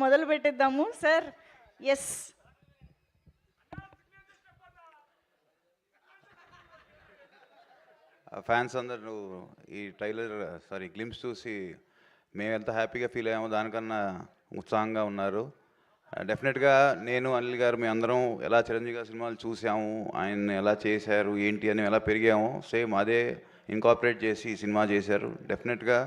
మొదలు పెట్టేద్దాము sir. Yes, fans అందరూ ఈ గ్లిమ్స్ చూసి మేము ఎంత హ్యాపీగా ఫీల్ అయ్యామో దానికన్నా ఉత్సాహంగా ఉన్నారు. డెఫినెట్గా నేను అనిల్ గారు మీ అందరం ఎలా చిరంజీవి గారి సినిమాలు చూసాము, ఆయన ఎలా చేశారు ఏంటి అని ఎలా పెరిగాము, సేమ్ అదే ఇన్కార్పొరేట్ చేసి ఈ సినిమా చేశారు. డెఫినెట్గా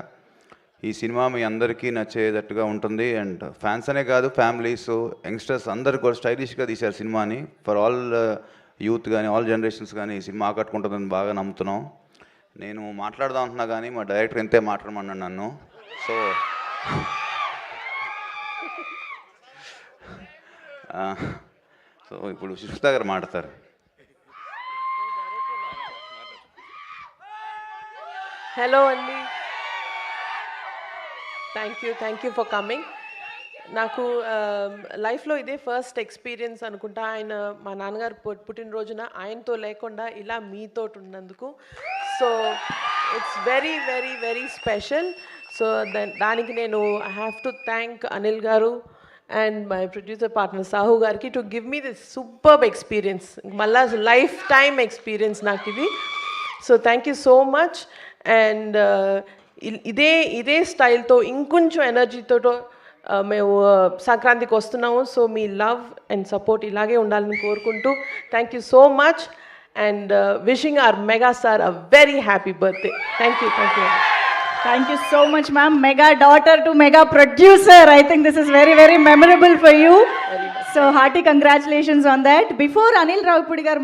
ఈ సినిమా మీ అందరికీ నచ్చేటట్టుగా ఉంటుంది. అండ్ ఫ్యాన్స్ అనే కాదు, ఫ్యామిలీస్, యంగ్స్టర్స్ అందరు కూడా స్టైలిష్గా తీశారు సినిమాని. ఫర్ ఆల్ యూత్ కానీ ఆల్ జనరేషన్స్ కానీ ఈ సినిమా ఆకట్టుకుంటుందని బాగా నమ్ముతున్నాం. నేను మాట్లాడదాం అంటున్నా కానీ మా డైరెక్టర్ ఎంతే మాట్లాడమన్నాను నన్ను. సో ఇప్పుడు సుష్మిత గారు మాట్లాడతారు. హలో అండి, థ్యాంక్ యూ ఫర్ కమింగ్. నాకు లైఫ్లో ఇదే ఫస్ట్ ఎక్స్పీరియన్స్ అనుకుంటా. ఆయన మా నాన్నగారు పుట్టినరోజున ఆయనతో లేకుండా ఇలా మీతో ఉన్నందుకు. So it's very very very special. So దానికి నేను I have to thank Anil గారు and my producer partner Sahu గారికి to give me this superb experience. మళ్ళా లైఫ్ టైమ్ ఎక్స్పీరియన్స్ నాకు ఇది. So thank you so much. And ఇదే స్టైల్తో ఇంకొంచెం ఎనర్జీతో మేము సంక్రాంతికి వస్తున్నాము. సో మీ లవ్ అండ్ సపోర్ట్ ఇలాగే ఉండాలని కోరుకుంటూ thank you so much and wishing our mega star a very happy birthday. Thank you. thank you so much ma'am. Mega daughter to mega producer, I think this is very very memorable for you. So hearty congratulations on that. Before Anil Ravipudi garu